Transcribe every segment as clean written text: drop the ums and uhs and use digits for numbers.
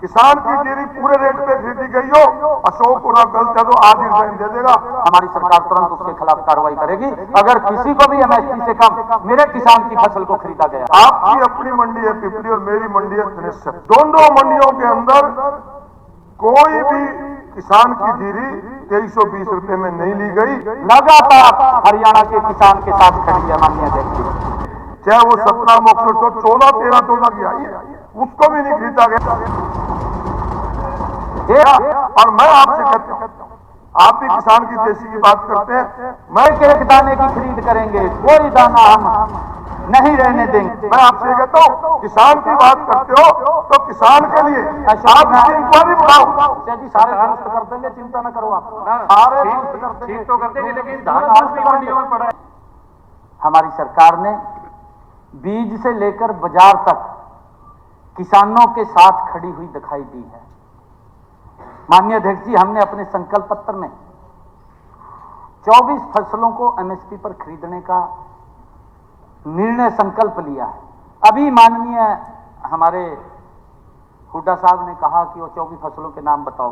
किसान की जीरी पूरे रेट पे खरीदी गई हो, अशोक उराव गलत है तो आज रिजाइन दे देगा। हमारी सरकार तुरंत उसके खिलाफ कार्रवाई करेगी। अगर किसी को भी एमएसपी से कम मेरे किसान की फसल को खरीदा गया। आपकी अपनी मंडी है पिपली और मेरी मंडी है धनेश्वर। दोनों मंडियों के अंदर कोई भी किसान की जीरी 2320 रुपए में नहीं ली गई। लगातार हरियाणा के किसान के साथ खड़ी है माननीय अध्यक्ष। चाहे वो 17 मोक्ष 14, 13, 14 की आई है, उसको भी नहीं खरीदा गया। और मैं आपसे कहता हूं, आप भी किसान की देशी की बात करते हैं, मैं एक दाने की खरीद करेंगे, कोई दाना हम नहीं रहने देंगे। मैं आपसे कहता हूं, किसान की बात करते हो तो किसान के लिए आप इंक्वायरी बढ़ाओ। जी सारे दुरुस्त कर देंगे, चिंता न करो आप, सारे दुरुस्त कर देंगे। तो कर देंगे, लेकिन धान आज भी मंडियों में पड़ा है। हमारी सरकार ने बीज से लेकर बाजार तक किसानों के साथ खड़ी हुई दिखाई दी है। माननीय अध्यक्ष जी, हमने अपने संकल्प पत्र में 24 फसलों को एमएसपी पर खरीदने का निर्णय संकल्प लिया है। अभी माननीय हमारे हुड्डा साहब ने कहा कि वो 24 फसलों के नाम बताओ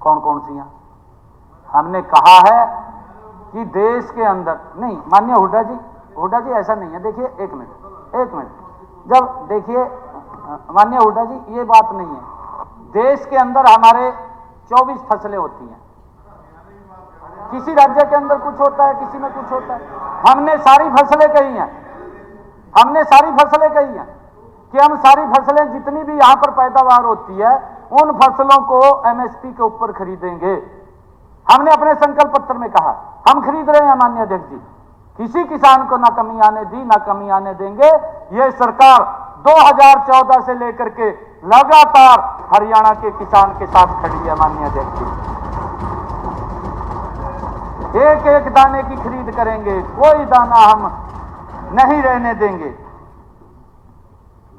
कौन कौन सी हैं। हमने कहा है कि देश के अंदर नहीं, माननीय हुड्डा जी ऐसा नहीं है। देखिए एक मिनट, जब देखिए माननीय हुड्डा जी, ये बात नहीं है। देश के अंदर हमारे 24 फसलें होती हैं, किसी राज्य के अंदर कुछ होता है, किसी में कुछ होता है। हमने सारी फसलें कही हैं कि हम सारी फसलें जितनी भी यहां पर पैदावार होती है उन फसलों को एमएसपी के ऊपर खरीदेंगे। हमने अपने संकल्प पत्र में कहा, हम खरीद रहे हैं माननीय अध्यक्ष जी। किसी किसान को ना कमी आने दी, ना कमी आने देंगे। यह सरकार 2014 से लेकर के लगातार हरियाणा के किसान के साथ खड़ी है माननीय अध्यक्ष जी। एक एक दाने की खरीद करेंगे, कोई दाना हम नहीं रहने देंगे।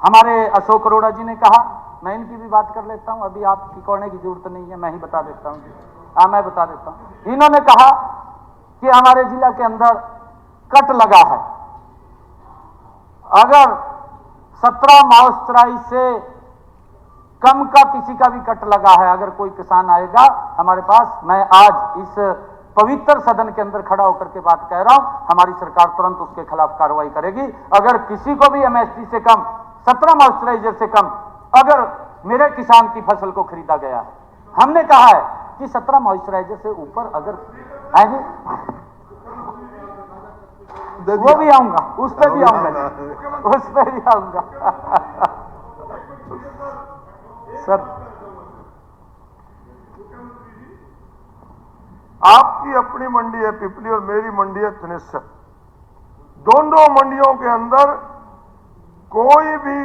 हमारे अशोक अरोड़ा जी ने कहा, मैं इनकी भी बात कर लेता हूं, अभी आपकी कहने की जरूरत नहीं है, मैं ही बता देता हूं। मैं बता देता हूं। इन्होंने कहा कि हमारे जिला के अंदर कट लगा है। अगर 17 मॉइस्चराइज से कम का किसी का भी कट लगा है, अगर कोई किसान आएगा हमारे पास, मैं आज इस पवित्र सदन के अंदर खड़ा होकर के बात कह रहा हूं, हमारी सरकार तुरंत उसके खिलाफ कार्रवाई करेगी। अगर किसी को भी एमएसपी से कम, 17 मॉइस्चराइजर से कम अगर मेरे किसान की फसल को खरीदा गया है, हमने कहा है कि 17 मॉइस्चराइजर से ऊपर अगर आएंगे वो भी आऊंगा, उस पर भी आऊंगा, उस पर भी आऊंगा। सर, आपकी अपनी मंडी है पिपली और मेरी मंडी है धनेश्वर। दोनों मंडियों के अंदर कोई भी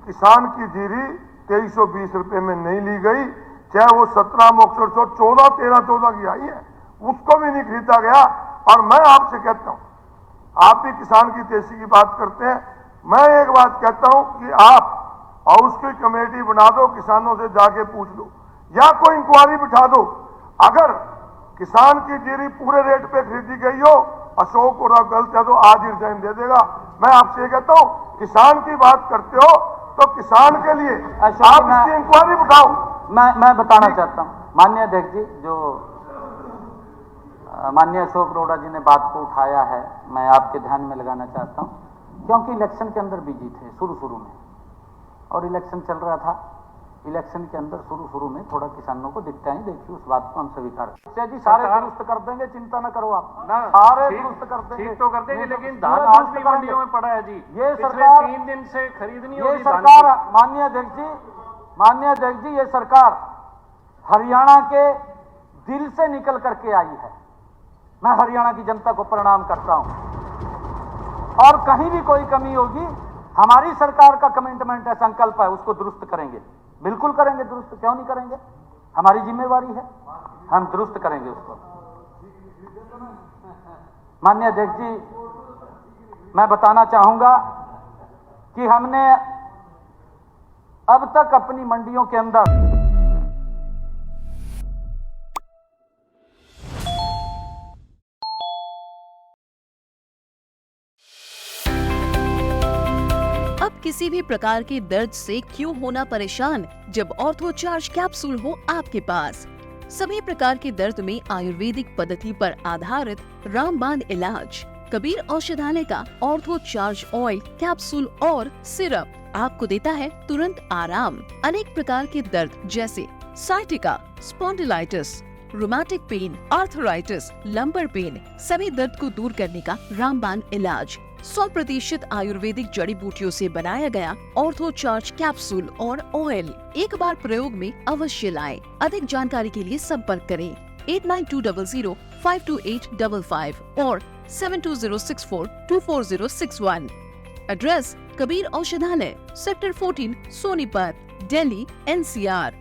किसान की जीरी 2320 रुपए में नहीं ली गई। चाहे वो 17 मोक्ष 14, 13, 14 की आई है, उसको भी नहीं खरीदा गया। और मैं आपसे कहता हूं, आप भी किसान की देशी की बात करते हैं, मैं एक बात कहता हूं कि आप और उसकी कमेटी बना दो, किसानों से जाके पूछ लो या कोई इंक्वायरी बिठा दो। अगर किसान की जीरी पूरे रेट पे खरीदी गई हो, अशोक उराव गलत है तो आज ही रिजाइन दे देगा। मैं आपसे ये कहता हूं, किसान की बात करते हो तो किसान के लिए आप इसकी इंक्वायरी बिठाओ। मैं बताना चाहता हूं माननीय अध्यक्ष जी, जो माननीय अशोक अरोड़ा जी ने बात को उठाया है, मैं आपके ध्यान में लगाना चाहता हूं, क्योंकि इलेक्शन के अंदर बिजी थे शुरू में, और इलेक्शन चल रहा था। इलेक्शन के अंदर शुरू में थोड़ा किसानों को दिक्कतें देखिए, उस बात को हम स्वीकार जी सारे दुरुस्त कर देंगे, चिंता न करो आप, सारे दुरुस्त कर देंगे। ठीक तो कर देंगे, लेकिन धान आज भी मंडियों में पड़ा है जी। ये सरकार 3 दिन से खरीदनी ये सरकार माननीय अध्यक्ष जी, ये सरकार हरियाणा के दिल से निकल करके आई है। मैं हरियाणा की जनता को प्रणाम करता हूं, और कहीं भी कोई कमी होगी, हमारी सरकार का कमिटमेंट है, संकल्प है, उसको दुरुस्त करेंगे, बिल्कुल करेंगे दुरुस्त, क्यों नहीं करेंगे, हमारी जिम्मेवारी है, हम दुरुस्त करेंगे उसको। माननीय अध्यक्ष जी, मैं बताना चाहूंगा कि हमने अब तक अपनी मंडियों के अंदर किसी किसी भी प्रकार के दर्द से क्यों होना परेशान जब ऑर्थो चार्ज कैप्सूल हो आपके पास। सभी प्रकार के दर्द में आयुर्वेदिक पद्धति पर आधारित रामबाण इलाज। कबीर औषधालय का ऑर्थो चार्ज ऑयल, कैप्सूल और सिरप आपको देता है तुरंत आराम। अनेक प्रकार के दर्द जैसे sciatica, spondylitis, rheumatic pain, arthritis, lumbar pain, सभी दर्द को दूर करने का रामबाण इलाज 100% आयुर्वेदिक जड़ी बूटियों से बनाया गया ऑर्थो चार्ज कैप्सूल और ऑयल एक बार प्रयोग में अवश्य लाएं। अधिक जानकारी के लिए संपर्क करें 8920052855 और 7206424061। एड्रेस कबीर औषधालय, सेक्टर 14, सोनीपत, दिल्ली, NCR।